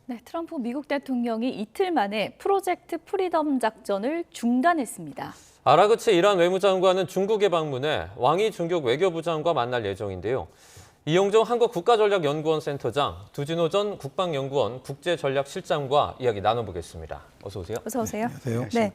네, 트럼프 미국 대통령이 이틀 만에 프로젝트 프리덤 작전을 중단했습니다. 아라그치 이란 외무장관은 중국에 방문해 왕이 중국 외교부장과 만날 예정인데요. 이용종 한국국가전략연구원 센터장, 두진호 전 국방연구원 국제전략실장과 이야기 나눠보겠습니다. 어서 오세요. 어서 오세요. 안녕하세요. 네,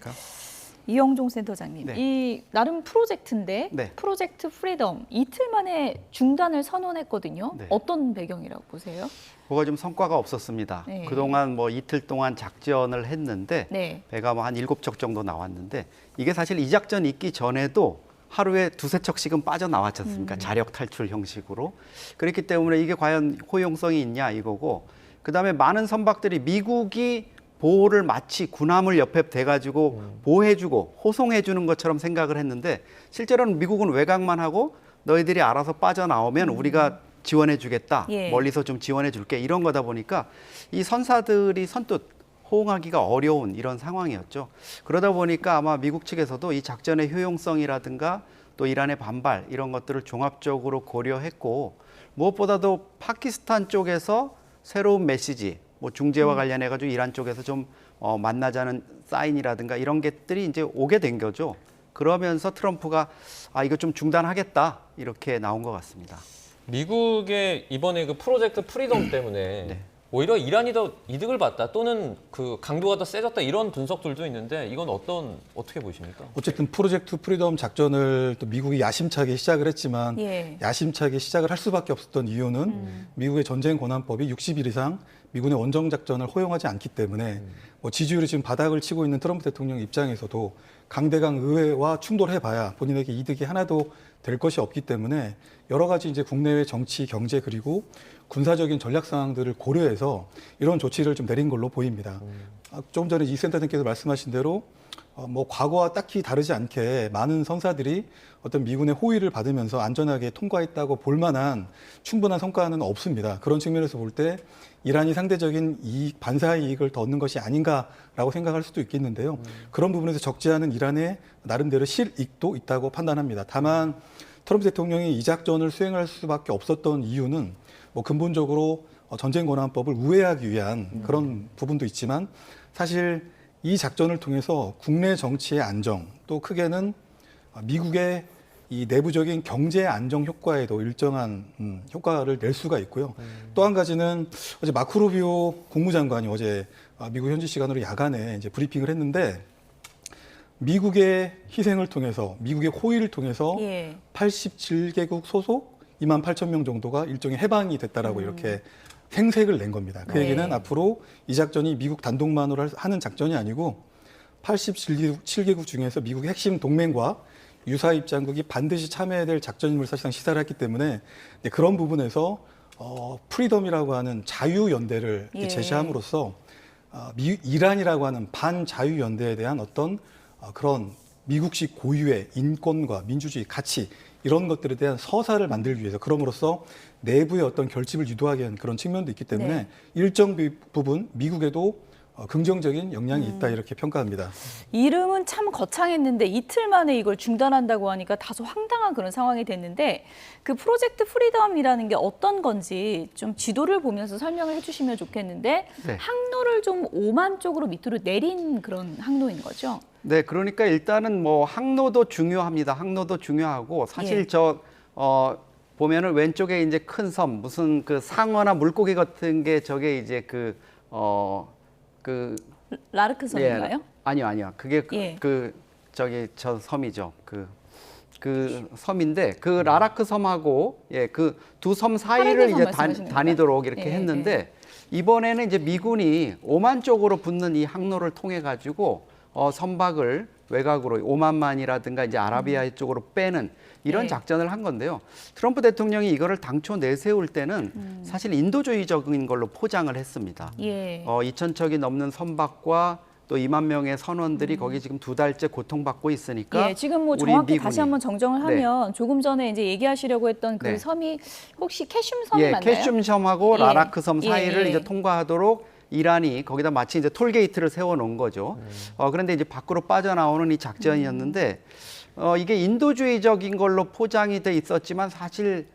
이용종 센터장님, 네. 이 나름 프로젝트인데 네. 프로젝트 프리덤 이틀 만에 중단을 선언했거든요. 네. 어떤 배경이라고 보세요? 뭐가 좀 성과가 없었습니다. 네. 그동안 뭐 이틀 동안 작전을 했는데 네. 배가 뭐 한 7척 정도 나왔는데 이게 사실 이 작전 있기 전에도 하루에 두세 척씩은 빠져나왔지 않습니까? 자력 탈출 형식으로. 그렇기 때문에 이게 과연 호용성이 있냐 이거고, 그다음에 많은 선박들이 미국이 보호를 마치 군함을 옆에 대가지고 보호해주고 호송해주는 것처럼 생각을 했는데, 실제로는 미국은 외곽만 하고 너희들이 알아서 빠져나오면 우리가 지원해주겠다, 예. 멀리서 좀 지원해줄게, 이런 거다 보니까 이 선사들이 선뜻 호응하기가 어려운 이런 상황이었죠. 그러다 보니까 아마 미국 측에서도 이 작전의 효용성이라든가 또 이란의 반발 이런 것들을 종합적으로 고려했고, 무엇보다도 파키스탄 쪽에서 새로운 메시지, 뭐 중재와 관련해 가지고 이란 쪽에서 좀 만나자는 사인이라든가 이런 것들이 이제 오게 된 거죠. 그러면서 트럼프가 이거 좀 중단하겠다 이렇게 나온 것 같습니다. 미국의 이번에 그 프로젝트 프리덤 때문에 네. 오히려 이란이 더 이득을 봤다, 또는 그 강도가 더 세졌다, 이런 분석들도 있는데 이건 어떻게 보십니까? 어쨌든 프로젝트 프리덤 작전을 또 미국이 야심차게 시작을 했지만 예. 야심차게 시작을 할 수밖에 없었던 이유는 미국의 전쟁 권한법이 60일 이상 미군의 원정 작전을 허용하지 않기 때문에 뭐 지지율이 지금 바닥을 치고 있는 트럼프 대통령 입장에서도 강대강 의회와 충돌해봐야 본인에게 이득이 하나도 될 것이 없기 때문에 여러 가지 이제 국내외 정치, 경제 그리고 군사적인 전략 상황들을 고려해서 이런 조치를 좀 내린 걸로 보입니다. 조금 전에 이 센터장께서 말씀하신 대로 뭐 과거와 딱히 다르지 않게 많은 선사들이 어떤 미군의 호의를 받으면서 안전하게 통과했다고 볼 만한 충분한 성과는 없습니다. 그런 측면에서 볼 때 이란이 상대적인 이익, 반사 이익을 더 얻는 것이 아닌가라고 생각할 수도 있겠는데요. 그런 부분에서 적지 않은 이란의 나름대로 실익도 있다고 판단합니다. 다만 트럼프 대통령이 이 작전을 수행할 수밖에 없었던 이유는 뭐 근본적으로 전쟁 권한법을 우회하기 위한 그런 부분도 있지만, 사실 이 작전을 통해서 국내 정치의 안정, 또 크게는 미국의 이 내부적인 경제 안정 효과에도 일정한 효과를 낼 수가 있고요. 또 한 가지는 어제 마크 루비오 국무장관이 어제 미국 현지 시간으로 야간에 이제 브리핑을 했는데, 미국의 희생을 통해서, 미국의 호의를 통해서 예. 87개국 소속 2만 8천 명 정도가 일종의 해방이 됐다라고 이렇게 생색을 낸 겁니다. 그 네. 얘기는 앞으로 이 작전이 미국 단독만으로 하는 작전이 아니고 87개국 중에서 미국의 핵심 동맹과 유사 입장국이 반드시 참여해야 될 작전임을 사실상 시사를 했기 때문에 그런 부분에서 프리덤이라고 하는 자유연대를 예. 제시함으로써 이란이라고 하는 반자유연대에 대한 어떤 그런 미국식 고유의 인권과 민주주의 가치, 이런 것들에 대한 서사를 만들기 위해서, 그럼으로써 내부의 어떤 결집을 유도하게 하는 그런 측면도 있기 때문에 네. 일정 부분 미국에도 긍정적인 영향이 있다, 이렇게 평가합니다. 이름은 참 거창했는데 이틀 만에 이걸 중단한다고 하니까 다소 황당한 그런 상황이 됐는데, 그 프로젝트 프리덤이라는 게 어떤 건지 좀 지도를 보면서 설명을 해주시면 좋겠는데, 네. 항로를 좀 오만 쪽으로 밑으로 내린 그런 항로인 거죠? 네, 그러니까 일단은 뭐 항로도 중요합니다. 항로도 중요하고, 사실 예. 보면은 왼쪽에 이제 큰 섬, 무슨 그 상어나 물고기 같은 게 저게 이제 라르크 섬인가요? 예, 아니요. 그게 예. 저 섬이죠. 그 섬인데, 그 라라크 섬하고 그 두 섬 사이를 카리브 섬 이제 말씀하시는 다니도록 이렇게 예, 했는데, 이번에는 이제 미군이 오만 쪽으로 붙는 이 항로를 통해 가지고 선박을 외곽으로 오만만이라든가 이제 아라비아 쪽으로 빼는 이런 예. 작전을 한 건데요. 트럼프 대통령이 이거를 당초 내세울 때는 사실 인도주의적인 걸로 포장을 했습니다. 예. 2,000척이 넘는 선박과 또 2만 명의 선원들이 거기 지금 2달째 고통받고 있으니까, 예, 지금 뭐 우리 정확히 미군이, 다시 한번 정정을 하면 조금 전에 이제 얘기하시려고 했던 그 네. 섬이 혹시 캐슘 섬이 맞나요? 캐슘 섬하고 예. 라라크 섬 사이를 예. 이제 통과하도록 이란이 거기다 마치 이제 톨게이트를 세워 놓은 거죠. 그런데 이제 밖으로 빠져나오는 이 작전이었는데, 이게 인도주의적인 걸로 포장이 돼 있었지만 사실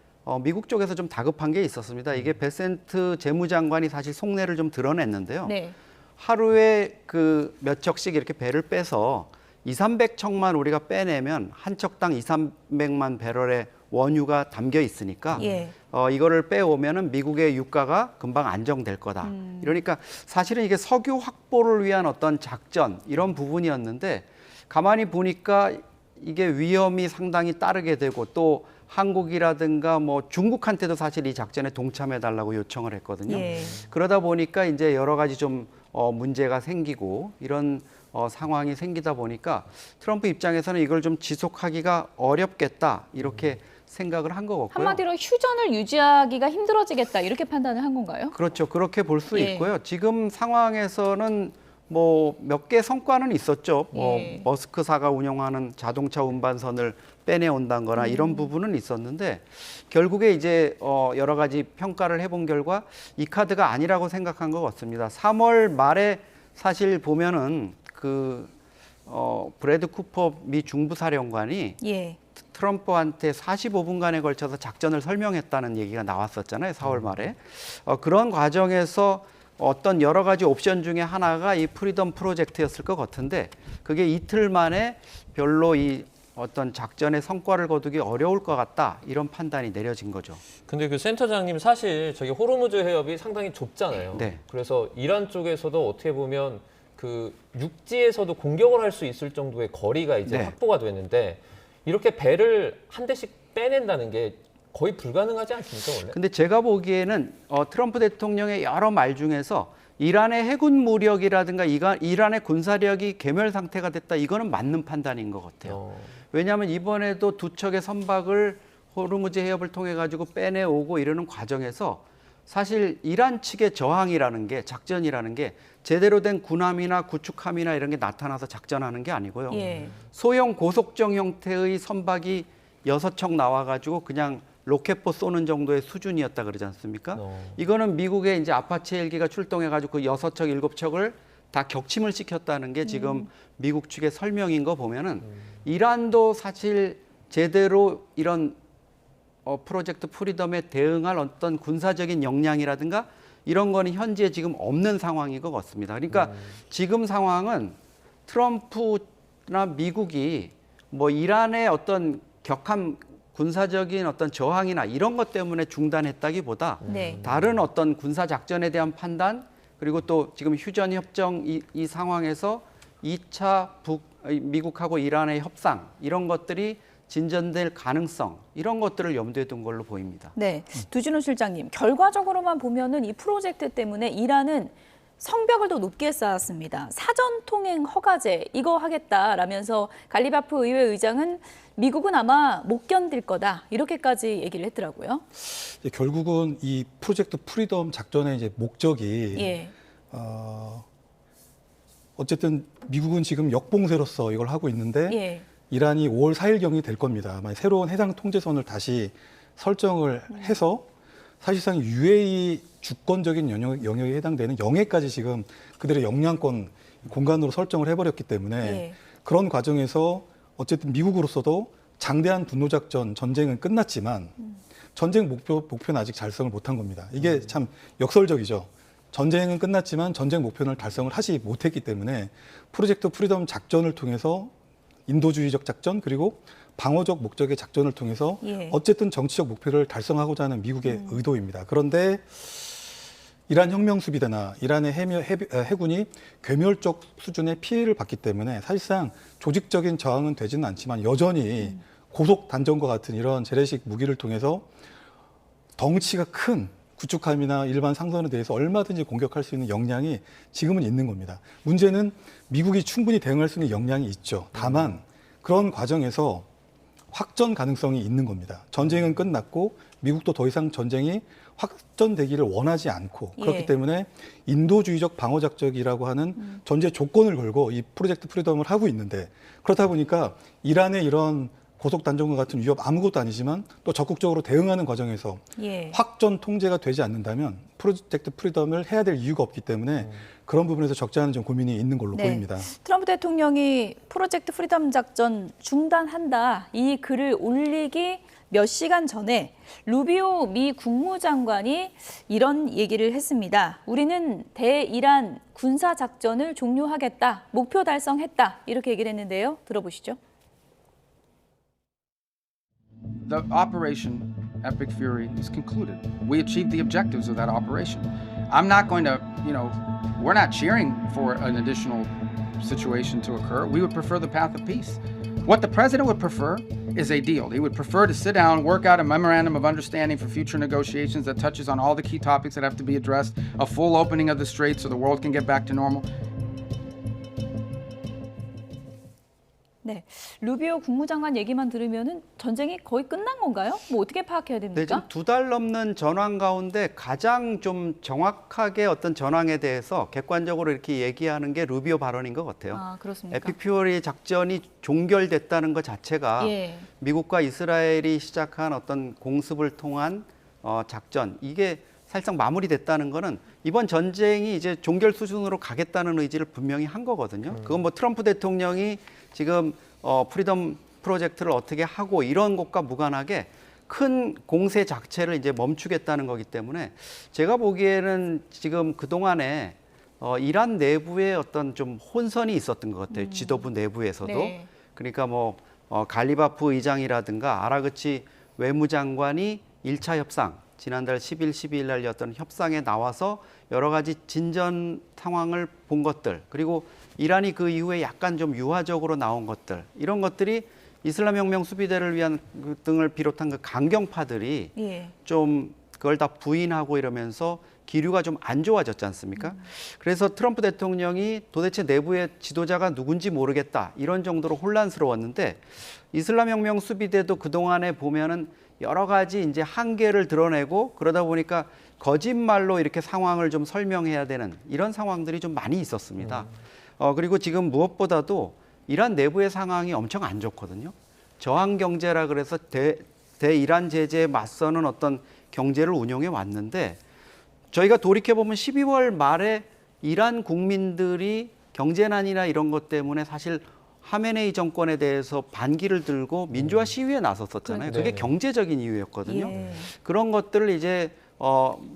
미국 쪽에서 좀 다급한 게 있었습니다. 이게 베센트 재무장관이 사실 속내를 좀 드러냈는데요. 네. 하루에 그 몇 척씩 이렇게 배를 빼서 200~300척만 우리가 빼내면 한 척당 200~300만 배럴의 원유가 담겨 있으니까 예. 이거를 빼오면은 미국의 유가가 금방 안정될 거다. 이러니까 사실은 이게 석유 확보를 위한 어떤 작전 이런 부분이었는데 가만히 보니까 이게 위험이 상당히 따르게 되고 또 한국이라든가 뭐 중국한테도 사실 이 작전에 동참해 달라고 요청을 했거든요. 예. 그러다 보니까 이제 여러 가지 좀 문제가 생기고 이런 상황이 생기다 보니까 트럼프 입장에서는 이걸 좀 지속하기가 어렵겠다 이렇게 생각을 한 것 같고요. 한마디로 휴전을 유지하기가 힘들어지겠다 이렇게 판단을 한 건가요? 그렇죠. 그렇게 볼 수 예. 있고요. 지금 상황에서는 뭐 몇 개 성과는 있었죠. 뭐 예. 머스크사가 운영하는 자동차 운반선을 빼내온다거나 이런 부분은 있었는데 결국에 이제 여러 가지 평가를 해본 결과 이 카드가 아니라고 생각한 것 같습니다. 3월 말에 사실 보면은 그 브래드 쿠퍼 미 중부사령관이 예. 트럼프한테 45분간에 걸쳐서 작전을 설명했다는 얘기가 나왔었잖아요. 4월 말에. 그런 과정에서 어떤 여러 가지 옵션 중에 하나가 이 프리덤 프로젝트였을 것 같은데 그게 이틀 만에 별로 이 어떤 작전의 성과를 거두기 어려울 것 같다 이런 판단이 내려진 거죠. 근데 그 센터장님 사실 저기 호르무즈 해협이 상당히 좁잖아요. 네. 그래서 이란 쪽에서도 어떻게 보면 그 육지에서도 공격을 할 수 있을 정도의 거리가 이제 네. 확보가 됐는데 이렇게 배를 한 대씩 빼낸다는 게 거의 불가능하지 않습니까, 원래? 근데 제가 보기에는 트럼프 대통령의 여러 말 중에서 이란의 해군 무력이라든가 이란의 군사력이 괴멸 상태가 됐다 이거는 맞는 판단인 것 같아요. 왜냐하면 이번에도 두 척의 선박을 호르무즈 해협을 통해 가지고 빼내오고 이러는 과정에서 사실 이란 측의 저항이라는 게 작전이라는 게 제대로 된 군함이나 구축함이나 이런 게 나타나서 작전하는 게 아니고요. 예. 소형 고속정 형태의 선박이 6척 나와가지고 그냥 로켓포 쏘는 정도의 수준이었다 그러지 않습니까? 이거는 미국의 이제 아파치 헬기가 출동해가지고 그 6척, 7척을 다 격침을 시켰다는 게 지금 미국 측의 설명인 거 보면은 이란도 사실 제대로 이런 프로젝트 프리덤에 대응할 어떤 군사적인 역량이라든가 이런 거는 현재 지금 없는 상황인 것 같습니다. 그러니까 지금 상황은 트럼프나 미국이 뭐 이란의 어떤 격한 군사적인 어떤 저항이나 이런 것 때문에 중단했다기보다 네. 다른 어떤 군사 작전에 대한 판단 그리고 또 지금 휴전 협정 이 상황에서 2차 미국하고 이란의 협상 이런 것들이 진전될 가능성 이런 것들을 염두에 둔 걸로 보입니다. 네, 두진호 실장님, 결과적으로만 보면은 이 프로젝트 때문에 이란은 성벽을 더 높게 쌓았습니다. 사전 통행 허가제 이거 하겠다라면서 갈리바프 의회 의장은 미국은 아마 못 견딜 거다 이렇게까지 얘기를 했더라고요. 결국은 이 프로젝트 프리덤 작전의 이제 목적이 예. 어쨌든 미국은 지금 역봉쇄로서 이걸 하고 있는데 예. 이란이 5월 4일경이 될 겁니다. 아마 새로운 해상 통제선을 다시 설정을 해서 사실상 UAE 주권적인 영역에 해당되는 영해까지 지금 그들의 영향권 공간으로 설정을 해버렸기 때문에 예. 그런 과정에서 어쨌든 미국으로서도 장대한 분노작전 전쟁은 끝났지만 전쟁 목표는 아직 달성을 못한 겁니다. 이게 참 역설적이죠. 전쟁은 끝났지만 전쟁 목표는 달성을 하지 못했기 때문에 프로젝트 프리덤 작전을 통해서 인도주의적 작전 그리고 방어적 목적의 작전을 통해서 예. 어쨌든 정치적 목표를 달성하고자 하는 미국의 의도입니다. 그런데 이란 혁명수비대나 이란의 해군이 괴멸적 수준의 피해를 받기 때문에 사실상 조직적인 저항은 되지는 않지만 여전히 고속 단전과 같은 이런 재래식 무기를 통해서 덩치가 큰 구축함이나 일반 상선에 대해서 얼마든지 공격할 수 있는 역량이 지금은 있는 겁니다. 문제는 미국이 충분히 대응할 수 있는 역량이 있죠. 다만 그런 과정에서 확전 가능성이 있는 겁니다. 전쟁은 끝났고 미국도 더 이상 전쟁이 확전되기를 원하지 않고 그렇기 예. 때문에 인도주의적 방어작전이라고 하는 전제 조건을 걸고 이 프로젝트 프리덤을 하고 있는데 그렇다 보니까 이란의 이런 고속단전과 같은 위협 아무것도 아니지만 또 적극적으로 대응하는 과정에서 예. 확전 통제가 되지 않는다면 프로젝트 프리덤을 해야 될 이유가 없기 때문에 그런 부분에서 적지 않은 좀 고민이 있는 걸로 네. 보입니다. 트럼프 대통령이 프로젝트 프리덤 작전 중단한다 이 글을 올리기 몇 시간 전에 루비오 미 국무장관이 이런 얘기를 했습니다. 우리는 대이란 군사 작전을 종료하겠다, 목표 달성했다 이렇게 얘기를 했는데요. 들어보시죠. The operation Epic Fury is concluded. We achieved the objectives of that operation. I'm not going to, we're not cheering for an additional situation to occur. We would prefer the path of peace. What the president would prefer is a deal. He would prefer to sit down, work out a memorandum of understanding for future negotiations that touches on all the key topics that have to be addressed, a full opening of the strait so the world can get back to normal. 네, 루비오 국무장관 얘기만 들으면은 전쟁이 거의 끝난 건가요? 뭐 어떻게 파악해야 네, 됩니까? 지금 2달 넘는 전황 가운데 가장 좀 정확하게 어떤 전황에 대해서 객관적으로 이렇게 얘기하는 게 루비오 발언인 것 같아요. 아, 그렇습니까? 에픽 퓨리 작전이 종결됐다는 것 자체가 예. 미국과 이스라엘이 시작한 어떤 공습을 통한 작전, 이게 사실상 마무리됐다는 거는 이번 전쟁이 이제 종결 수준으로 가겠다는 의지를 분명히 한 거거든요. 그건 뭐 트럼프 대통령이 지금 프리덤 프로젝트를 어떻게 하고 이런 것과 무관하게 큰 공세 자체를 이제 멈추겠다는 거기 때문에 제가 보기에는 지금 그동안에 이란 내부에 어떤 좀 혼선이 있었던 것 같아요. 지도부 내부에서도. 네. 그러니까 뭐 갈리바프 의장이라든가 아라그치 외무장관이 1차 협상, 지난달 10일, 12일 날 열렸던 협상에 나와서 여러 가지 진전 상황을 본 것들, 그리고 이란이 그 이후에 약간 좀 유화적으로 나온 것들, 이런 것들이 이슬람 혁명 수비대를 위한 등을 비롯한 그 강경파들이 예. 좀 그걸 다 부인하고 이러면서 기류가 좀 안 좋아졌지 않습니까? 그래서 트럼프 대통령이 도대체 내부의 지도자가 누군지 모르겠다, 이런 정도로 혼란스러웠는데, 이슬람 혁명 수비대도 그동안에 보면은 여러 가지 이제 한계를 드러내고 그러다 보니까 거짓말로 이렇게 상황을 좀 설명해야 되는 이런 상황들이 좀 많이 있었습니다. 그리고 지금 무엇보다도 이란 내부의 상황이 엄청 안 좋거든요. 저항 경제라 그래서 대이란 제재에 맞서는 어떤 경제를 운영해 왔는데, 저희가 돌이켜보면 12월 말에 이란 국민들이 경제난이나 이런 것 때문에 사실 하메네이 정권에 대해서 반기를 들고 민주화 시위에 나섰었잖아요. 그게 네네. 경제적인 이유였거든요. 예. 그런 것들을 이제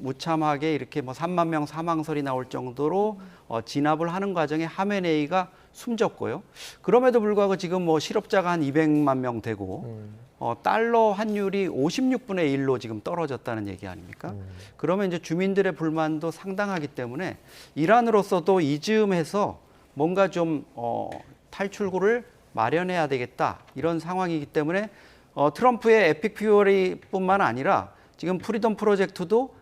무참하게 이렇게 뭐 3만 명 사망설이 나올 정도로 진압을 하는 과정에 하메네이가 숨졌고요. 그럼에도 불구하고 지금 뭐 실업자가 한 200만 명 되고 달러 환율이 56분의 1로 지금 떨어졌다는 얘기 아닙니까? 그러면 이제 주민들의 불만도 상당하기 때문에 이란으로서도 이즈음해서 뭔가 좀 탈출구를 마련해야 되겠다, 이런 상황이기 때문에 트럼프의 에픽 퓨리뿐만 아니라 지금 프리덤 프로젝트도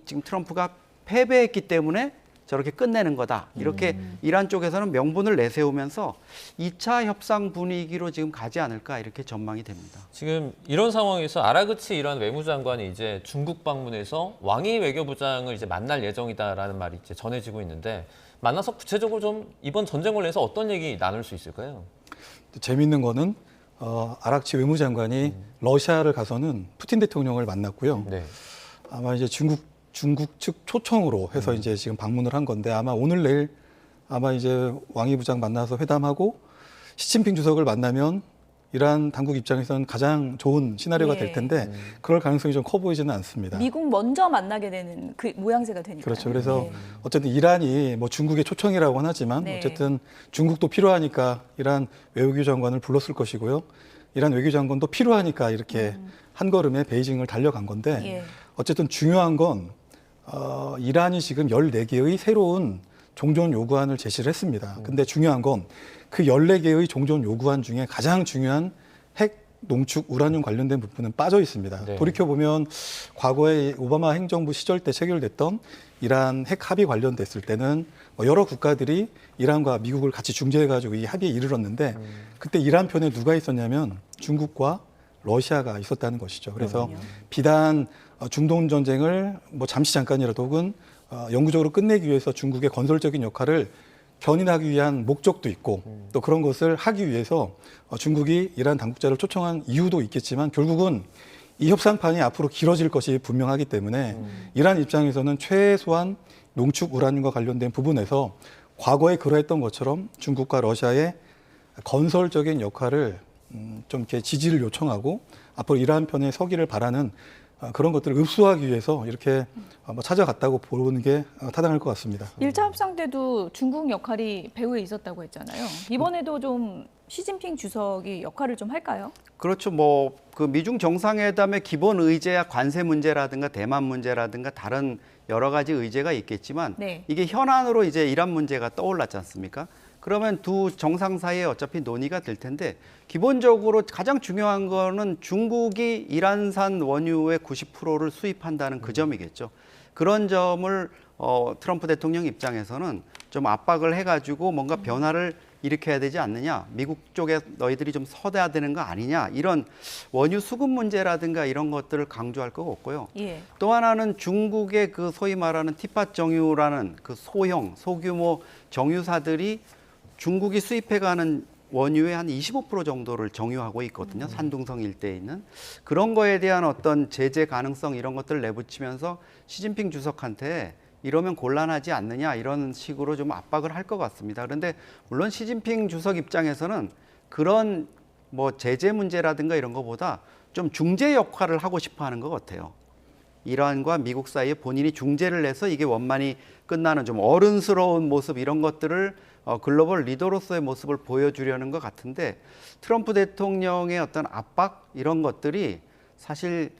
지금 트럼프가 패배했기 때문에 저렇게 끝내는 거다, 이렇게 이란 쪽에서는 명분을 내세우면서 2차 협상 분위기로 지금 가지 않을까, 이렇게 전망이 됩니다. 지금 이런 상황에서 아라그치 이란 외무장관이 이제 중국 방문해서 왕이 외교부장을 이제 만날 예정이다라는 말이 이제 전해지고 있는데, 만나서 구체적으로 좀 이번 전쟁을 위해서 어떤 얘기 나눌 수 있을까요? 재미있는 거는 아락치 외무장관이 러시아를 가서는 푸틴 대통령을 만났고요. 네. 아마 이제 중국 측 초청으로 해서 이제 지금 방문을 한 건데, 아마 오늘 내일 아마 이제 왕이 부장 만나서 회담하고 시진핑 주석을 만나면 이란 당국 입장에서는 가장 좋은 시나리오가 예. 될 텐데 그럴 가능성이 좀 커 보이지는 않습니다. 미국 먼저 만나게 되는 그 모양새가 되니까. 그렇죠. 그래서 어쨌든 이란이 뭐 중국의 초청이라고는 하지만 네. 어쨌든 중국도 필요하니까 이란 외교장관을 불렀을 것이고요. 이란 외교장관도 필요하니까 이렇게 한 걸음에 베이징을 달려간 건데, 예. 어쨌든 중요한 건 이란이 지금 14개의 새로운 종전 요구안을 제시를 했습니다. 근데 중요한 건 그 14개의 종전 요구안 중에 가장 중요한 핵, 농축, 우라늄 관련된 부분은 빠져 있습니다. 네. 돌이켜보면 과거에 오바마 행정부 시절 때 체결됐던 이란 핵 합의 관련됐을 때는 여러 국가들이 이란과 미국을 같이 중재해가지고 이 합의에 이르렀는데, 그때 이란 편에 누가 있었냐면 중국과 러시아가 있었다는 것이죠. 그래서 그렇군요. 비단 중동 전쟁을 뭐 잠시 잠깐이라도 혹은 영구적으로 끝내기 위해서 중국의 건설적인 역할을 견인하기 위한 목적도 있고, 또 그런 것을 하기 위해서 중국이 이란 당국자를 초청한 이유도 있겠지만, 결국은 이 협상판이 앞으로 길어질 것이 분명하기 때문에 이란 입장에서는 최소한 농축 우라늄과 관련된 부분에서 과거에 그러했던 것처럼 중국과 러시아의 건설적인 역할을 좀 이렇게 지지를 요청하고 앞으로 이란 편에 서기를 바라는 그런 것들을 읍수하기 위해서 이렇게 뭐 찾아갔다고 보는 게 타당할 것 같습니다. 1차 협상 때도 중국 역할이 배후에 있었다고 했잖아요. 이번에도 좀 시진핑 주석이 역할을 좀 할까요? 그렇죠. 뭐 그 미중 정상회담의 기본 의제야 관세 문제라든가 대만 문제라든가 다른 여러 가지 의제가 있겠지만 네. 이게 현안으로 이제 이란 문제가 떠올랐지 않습니까? 그러면 두 정상 사이에 어차피 논의가 될 텐데 기본적으로 가장 중요한 거는 중국이 이란산 원유의 90%를 수입한다는 그 점이겠죠. 그런 점을 트럼프 대통령 입장에서는 좀 압박을 해가지고 뭔가 변화를 일으켜야 되지 않느냐, 미국 쪽에 너희들이 좀 서대야 되는 거 아니냐, 이런 원유 수급 문제라든가 이런 것들을 강조할 거 없고요. 예. 또 하나는 중국의 그 소위 말하는 티팟 정유라는 그 소규모 정유사들이 중국이 수입해가는 원유의 한 25% 정도를 정유하고 있거든요. 산둥성 일대에 있는. 그런 거에 대한 어떤 제재 가능성 이런 것들을 내붙이면서 시진핑 주석한테 이러면 곤란하지 않느냐 이런 식으로 좀 압박을 할 것 같습니다. 그런데 물론 시진핑 주석 입장에서는 그런 뭐 제재 문제라든가 이런 것보다 좀 중재 역할을 하고 싶어 하는 것 같아요. 이란과 미국 사이에 본인이 중재를 해서 이게 원만히 끝나는 좀 어른스러운 모습 이런 것들을 글로벌 리더로서의 모습을 보여주려는 것 같은데 트럼프 대통령의 어떤 압박 이런 것들이 사실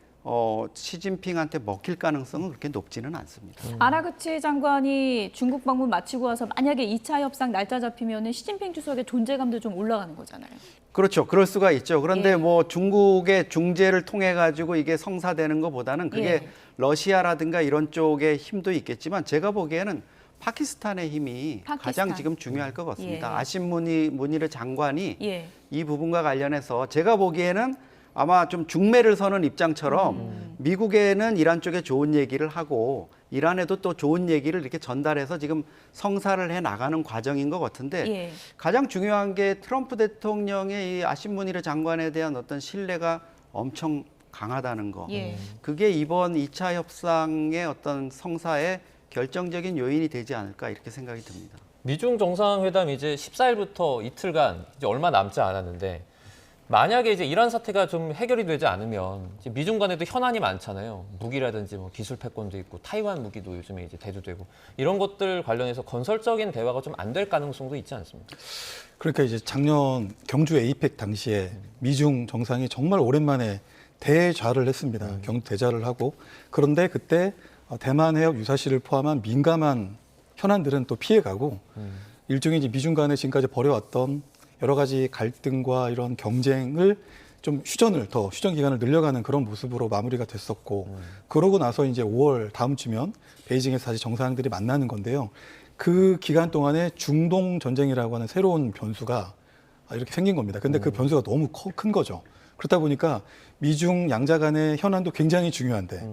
시진핑한테 먹힐 가능성은 그렇게 높지는 않습니다. 아라그치 장관이 중국 방문 마치고 와서 만약에 2차 협상 날짜 잡히면 시진핑 주석의 존재감도 좀 올라가는 거잖아요. 그렇죠. 그럴 수가 있죠. 그런데 예. 뭐 중국의 중재를 통해 가지고 이게 성사되는 것보다는 그게 예. 러시아라든가 이런 쪽의 힘도 있겠지만 제가 보기에는 파키스탄의 힘이 파키스탄. 가장 지금 중요할 것 같습니다. 예. 아심 무니르 장관이 예. 이 부분과 관련해서 제가 보기에는 아마 좀 중매를 서는 입장처럼 미국에는 이란 쪽에 좋은 얘기를 하고 이란에도 또 좋은 얘기를 이렇게 전달해서 지금 성사를 해 나가는 과정인 것 같은데 예. 가장 중요한 게 트럼프 대통령의 이 아심 무니르 장관에 대한 어떤 신뢰가 엄청 강하다는 거. 예. 그게 이번 2차 협상의 어떤 성사에 결정적인 요인이 되지 않을까 이렇게 생각이 듭니다. 미중 정상회담 이제 14일부터 이틀간 이제 얼마 남지 않았는데 만약에 이제 이란 사태가 좀 해결이 되지 않으면 이제 미중 간에도 현안이 많잖아요. 무기라든지 뭐 기술 패권도 있고 타이완 무기도 요즘에 이제 대두되고 이런 것들 관련해서 건설적인 대화가 좀 안 될 가능성도 있지 않습니까? 그러니까 이제 작년 경주 에이펙 당시에 미중 정상이 정말 오랜만에 대좌를 했습니다. 대좌를 하고 그런데 그때 대만 해역 유사시를 포함한 민감한 현안들은 또 피해가고 일종의 이제 미중 간에 지금까지 벌여왔던 여러 가지 갈등과 이런 경쟁을 좀 휴전 기간을 늘려가는 그런 모습으로 마무리가 됐었고 그러고 나서 이제 5월 다음 주면 베이징에서 다시 정상들이 만나는 건데요. 그 기간 동안에 중동 전쟁이라고 하는 새로운 변수가 이렇게 생긴 겁니다. 근데 그 변수가 너무 큰 거죠. 그렇다 보니까 미중 양자 간의 현안도 굉장히 중요한데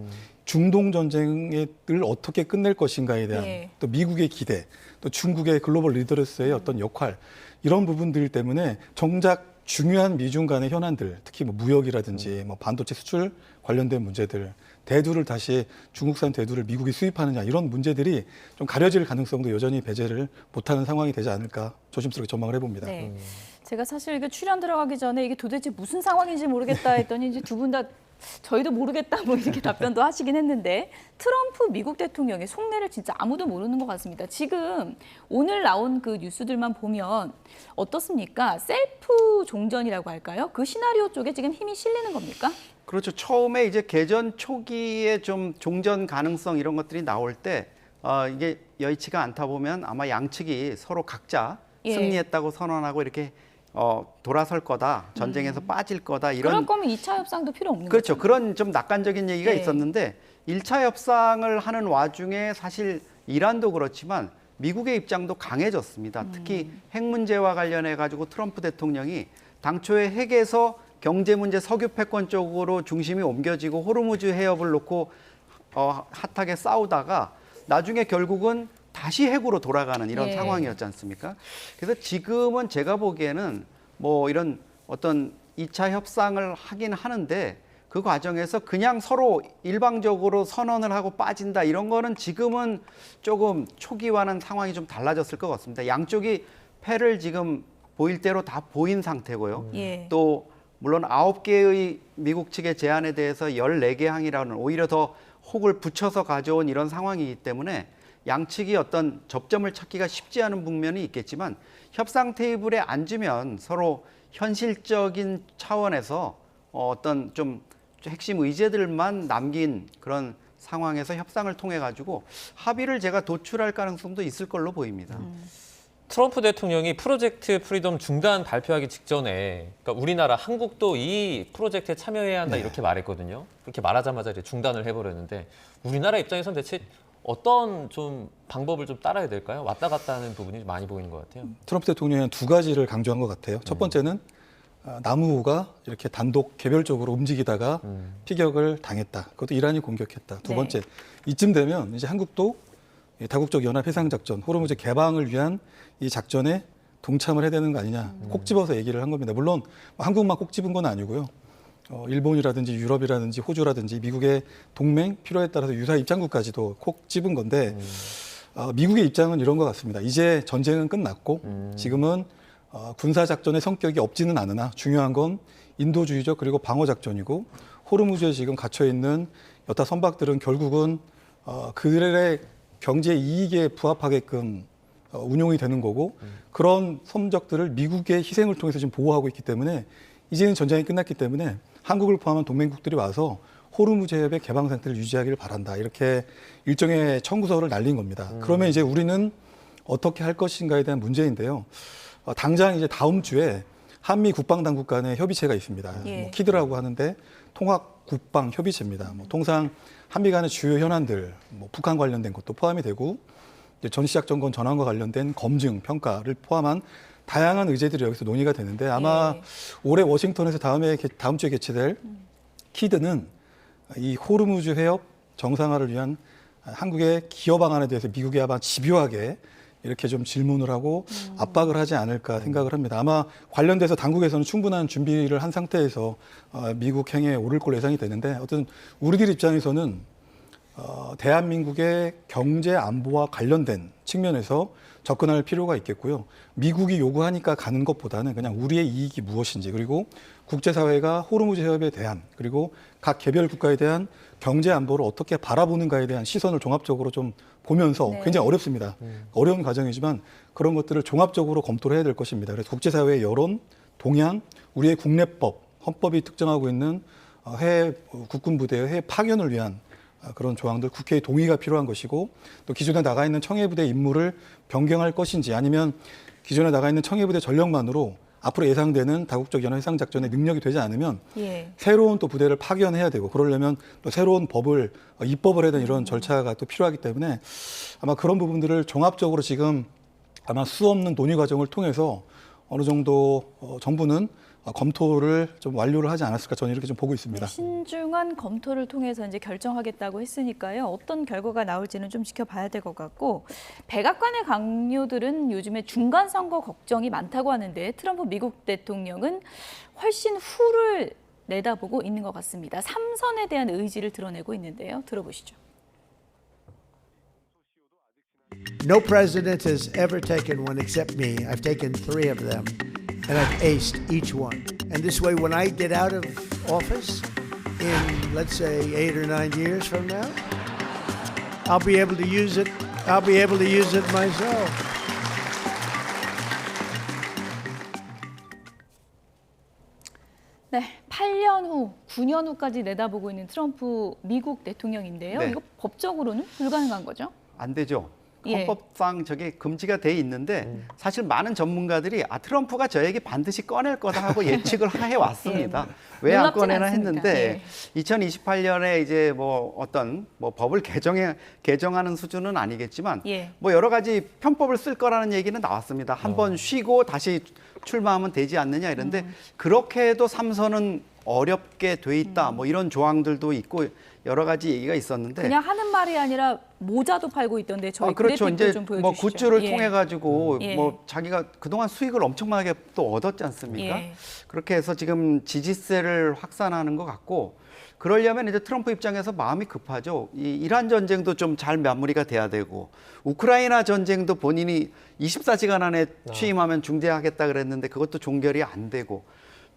중동 전쟁을 어떻게 끝낼 것인가에 대한 예. 또 미국의 기대, 또 중국의 글로벌 리더로서의 어떤 역할 이런 부분들 때문에 정작 중요한 미중 간의 현안들, 특히 뭐 무역이라든지 뭐 반도체 수출 관련된 문제들, 대두를 다시 중국산 대두를 미국이 수입하느냐 이런 문제들이 좀 가려질 가능성도 여전히 배제를 못하는 상황이 되지 않을까 조심스럽게 전망을 해봅니다. 네. 제가 사실 이게 출연 들어가기 전에 이게 도대체 무슨 상황인지 모르겠다 했더니 이제 두 분 다 저희도 모르겠다 뭐 이렇게 답변도 하시긴 했는데 트럼프 미국 대통령의 속내를 진짜 아무도 모르는 것 같습니다. 지금 오늘 나온 그 뉴스들만 보면 어떻습니까? 셀프 종전이라고 할까요? 그 시나리오 쪽에 지금 힘이 실리는 겁니까? 그렇죠. 처음에 이제 개전 초기에 좀 종전 가능성 이런 것들이 나올 때 이게 여의치가 않다 보면 아마 양측이 서로 각자 예. 승리했다고 선언하고 이렇게 돌아설 거다, 전쟁에서 빠질 거다 이런 그럴 거면 2차 협상도 필요 없는 그렇죠. 거죠. 그런 좀 낙관적인 얘기가 네. 있었는데 1차 협상을 하는 와중에 사실 이란도 그렇지만 미국의 입장도 강해졌습니다. 특히 핵 문제와 관련해 가지고 트럼프 대통령이 당초에 핵에서 경제 문제, 석유 패권 쪽으로 중심이 옮겨지고 호르무즈 해협을 놓고 핫하게 싸우다가 나중에 결국은 다시 핵으로 돌아가는 이런 예. 상황이었지 않습니까? 그래서 지금은 제가 보기에는 뭐 이런 어떤 2차 협상을 하긴 하는데 그 과정에서 그냥 서로 일방적으로 선언을 하고 빠진다 이런 거는 지금은 조금 초기와는 상황이 좀 달라졌을 것 같습니다. 양쪽이 패를 지금 보일 대로 다 보인 상태고요. 예. 또 물론 9개의 미국 측의 제안에 대해서 14개 항이라는 오히려 더 혹을 붙여서 가져온 이런 상황이기 때문에 양측이 어떤 접점을 찾기가 쉽지 않은 국면이 있겠지만 협상 테이블에 앉으면 서로 현실적인 차원에서 어떤 좀 핵심 의제들만 남긴 그런 상황에서 협상을 통해 가지고 합의를 제가 도출할 가능성도 있을 걸로 보입니다. 트럼프 대통령이 프로젝트 프리덤 중단 발표하기 직전에 그러니까 우리나라 한국도 이 프로젝트에 참여해야 한다 이렇게 말했거든요. 그렇게 말하자마자 이제 중단을 해버렸는데 우리나라 입장에선 대체 어떤 좀 방법을 좀 따라야 될까요? 왔다 갔다 하는 부분이 많이 보이는 것 같아요. 트럼프 대통령은 두 가지를 강조한 것 같아요. 첫 번째는 남우가 이렇게 단독 개별적으로 움직이다가 피격을 당했다. 그것도 이란이 공격했다. 두 번째, 이쯤 되면 이제 한국도 다국적 연합 해상 작전, 호르무즈 개방을 위한 이 작전에 동참을 해야 되는 거 아니냐. 콕 집어서 얘기를 한 겁니다. 물론 한국만 콕 집은 건 아니고요. 일본이라든지 유럽이라든지 호주라든지 미국의 동맹 필요에 따라서 유사 입장국까지도 콕 집은 건데 미국의 입장은 이런 것 같습니다. 이제 전쟁은 끝났고 지금은 군사 작전의 성격이 없지는 않으나 중요한 건 인도주의적 그리고 방어 작전이고 호르무즈에 지금 갇혀 있는 여타 선박들은 결국은 그들의 경제 이익에 부합하게끔 운용이 되는 거고 그런 섬적들을 미국의 희생을 통해서 지금 보호하고 있기 때문에 이제는 전쟁이 끝났기 때문에 한국을 포함한 동맹국들이 와서 호르무즈 해협의 개방 상태를 유지하기를 바란다. 이렇게 일종의 청구서를 날린 겁니다. 그러면 이제 우리는 어떻게 할 것인가에 대한 문제인데요. 당장 이제 다음 주에 한미 국방당국 간의 협의체가 있습니다. 뭐 키드라고 하는데 통합 국방 협의체입니다. 뭐 통상 한미 간의 주요 현안들, 뭐 북한 관련된 것도 포함이 되고 전시작전권 전환과 관련된 검증, 평가를 포함한 다양한 의제들이 여기서 논의가 되는데 아마 올해 워싱턴에서 다음 주에 개최될 키드는 이 호르무즈 해협 정상화를 위한 한국의 기여 방안에 대해서 미국이 아마 집요하게 이렇게 좀 질문을 하고 압박을 하지 않을까 생각을 합니다. 아마 관련돼서 당국에서는 충분한 준비를 한 상태에서 미국 행에 오를 걸로 예상이 되는데 어떤 우리들 입장에서는 대한민국의 경제 안보와 관련된 측면에서 접근할 필요가 있겠고요. 미국이 요구하니까 가는 것보다는 그냥 우리의 이익이 무엇인지 그리고 국제사회가 호르무즈 해협에 대한 그리고 각 개별 국가에 대한 경제 안보를 어떻게 바라보는가에 대한 시선을 종합적으로 좀 보면서 굉장히 어렵습니다. 어려운 과정이지만 그런 것들을 종합적으로 검토를 해야 될 것입니다. 그래서 국제사회의 여론, 동향, 우리의 국내법, 헌법이 특정하고 있는 해외 국군 부대의 해외 파견을 위한 그런 조항들 국회의 동의가 필요한 것이고 또 기존에 나가 있는 청해부대 임무를 변경할 것인지 아니면 기존에 나가 있는 청해부대 전력만으로 앞으로 예상되는 다국적 연합 해상 작전의 능력이 되지 않으면 새로운 또 부대를 파견해야 되고 그러려면 또 새로운 법을 입법을 해야 되는 이런 절차가 또 필요하기 때문에 아마 그런 부분들을 종합적으로 지금 아마 수없는 논의 과정을 통해서 어느 정도 정부는 검토를 좀 완료를 하지 않았을까 저는 이렇게 좀 보고 있습니다. 신중한 검토를 통해서 이제 결정하겠다고 했으니까요. 어떤 결과가 나올지는 좀 지켜봐야 될 것 같고 백악관의 강요들은 요즘에 중간 선거 걱정이 많다고 하는데 트럼프 미국 대통령은 훨씬 후를 내다보고 있는 것 같습니다. 3선에 대한 의지를 드러내고 있는데요. 들어보시죠. No president has ever taken one except me. I've taken 3 of them. And I've aced each one. And this way, when I get out of office in, let's say, 8 or 9 years from now, I'll be able to use it. I'll be able to use it myself. 네, 8년 후, 9년 후까지 내다보고 있는 트럼프 미국 대통령인데요. 이거 법적으로는 불가능한 거죠? 안 되죠. 헌법상 저게 금지가 돼 있는데 사실 많은 전문가들이 트럼프가 저 얘기 반드시 꺼낼 거다 하고 예측을 해왔습니다. 왜 안 꺼내나 했는데 2028년에 이제 뭐 어떤 뭐 법을 개정하는 수준은 아니겠지만 뭐 여러 가지 편법을 쓸 거라는 얘기는 나왔습니다. 한번 쉬고 다시 출마하면 되지 않느냐 이런데 그렇게 해도 3선은 어렵게 돼 있다. 뭐 이런 조항들도 있고 여러 가지 얘기가 있었는데 그냥 하는 말이 아니라 모자도 팔고 있던데 저희 그렇죠. 그래픽도 이제 좀 보여주시죠. 뭐 굿즈를 통해 가지고 뭐 자기가 그동안 수익을 엄청나게 또 얻었지 않습니까? 그렇게 해서 지금 지지세를 확산하는 것 같고 그러려면 이제 트럼프 입장에서 마음이 급하죠. 이 이란 전쟁도 좀 잘 마무리가 돼야 되고 우크라이나 전쟁도 본인이 24시간 안에 취임하면 중재하겠다 그랬는데 그것도 종결이 안 되고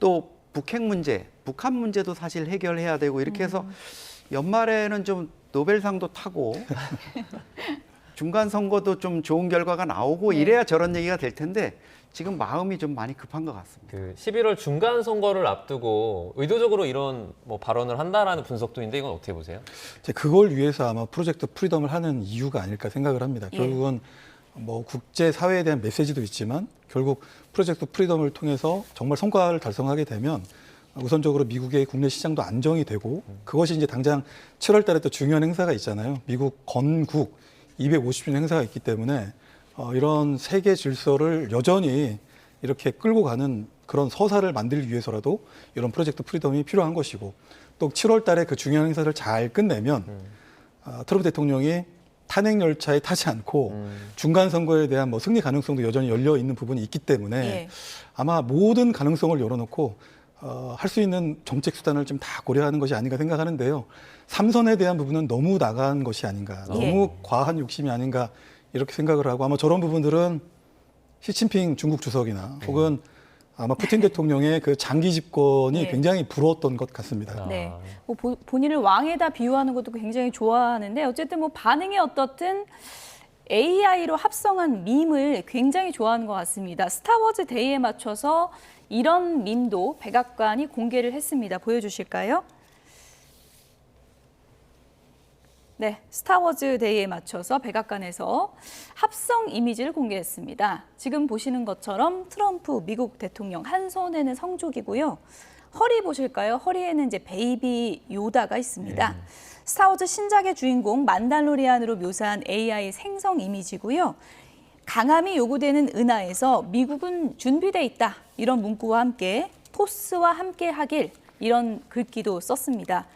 또 북핵 문제, 북한 문제도 사실 해결해야 되고 이렇게 해서 연말에는 좀 노벨상도 타고 중간 선거도 좀 좋은 결과가 나오고 이래야 저런 얘기가 될 텐데 지금 마음이 좀 많이 급한 것 같습니다. 그 11월 중간 선거를 앞두고 의도적으로 이런 뭐 발언을 한다라는 분석도 있는데 이건 어떻게 보세요? 그걸 위해서 아마 프로젝트 프리덤을 하는 이유가 아닐까 생각을 합니다. 예. 결국은 뭐 국제 사회에 대한 메시지도 있지만 결국 프로젝트 프리덤을 통해서 정말 성과를 달성하게 되면 우선적으로 미국의 국내 시장도 안정이 되고 그것이 이제 당장 7월 달에 또 중요한 행사가 있잖아요. 미국 건국 250주년 행사가 있기 때문에 이런 세계 질서를 여전히 이렇게 끌고 가는 그런 서사를 만들기 위해서라도 이런 프로젝트 프리덤이 필요한 것이고 또 7월 달에 그 중요한 행사를 잘 끝내면 트럼프 대통령이 탄핵 열차에 타지 않고 중간 선거에 대한 뭐 승리 가능성도 여전히 열려 있는 부분이 있기 때문에 예. 아마 모든 가능성을 열어놓고 할 수 있는 정책 수단을 좀 다 고려하는 것이 아닌가 생각하는데요. 삼선에 대한 부분은 너무 나간 것이 아닌가, 예. 너무 과한 욕심이 아닌가 이렇게 생각을 하고 아마 저런 부분들은 시진핑 중국 주석이나 혹은 아마 푸틴 대통령의 그 장기 집권이 예. 굉장히 부러웠던 것 같습니다. 네. 뭐 본인을 왕에다 비유하는 것도 굉장히 좋아하는데 어쨌든 뭐 반응이 어떻든 AI로 합성한 밈을 굉장히 좋아하는 것 같습니다. 스타워즈 데이에 맞춰서 이런 밈도 백악관이 공개를 했습니다. 보여주실까요? 네, 스타워즈 데이에 맞춰서 백악관에서 합성 이미지를 공개했습니다. 지금 보시는 것처럼 트럼프 미국 대통령 한 손에는 성족이고요. 허리 보실까요? 허리에는 이제 베이비 요다가 있습니다. 스타워즈 신작의 주인공 만달로리안으로 묘사한 AI 생성 이미지고요. 강함이 요구되는 은하에서 미국은 준비돼 있다. 이런 문구와 함께 포스와 함께 하길 이런 글귀도 썼습니다.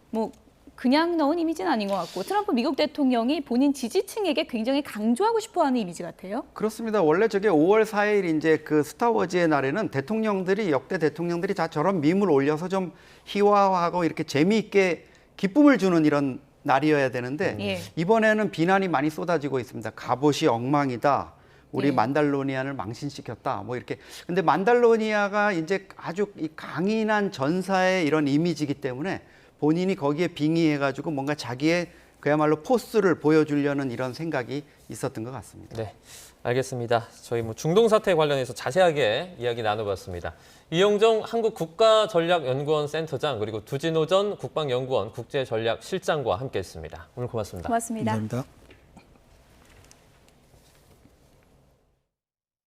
뭐 그냥 넣은 이미지는 아닌 것 같고 트럼프 미국 대통령이 본인 지지층에게 굉장히 강조하고 싶어하는 이미지 같아요. 그렇습니다. 원래 저게 5월 4일 이제 그 스타워즈의 날에는 대통령들이 역대 대통령들이 다 저런 밈을 올려서 좀 희화화하고 이렇게 재미있게 기쁨을 주는 이런 날이어야 되는데 예. 이번에는 비난이 많이 쏟아지고 있습니다. 갑옷이 엉망이다. 우리 예. 만달로니안을 망신시켰다. 뭐 이렇게. 근데 만달로니아가 이제 아주 이 강인한 전사의 이런 이미지이기 때문에 본인이 거기에 빙의해가지고 뭔가 자기의 그야말로 포스를 보여주려는 이런 생각이 있었던 것 같습니다. 네, 알겠습니다. 저희 뭐 중동 사태 관련해서 자세하게 이야기 나눠봤습니다. 이영정 한국국가전략연구원 센터장 그리고 두진호 전 국방연구원 국제전략실장과 함께했습니다. 오늘 고맙습니다. 고맙습니다. 감사합니다.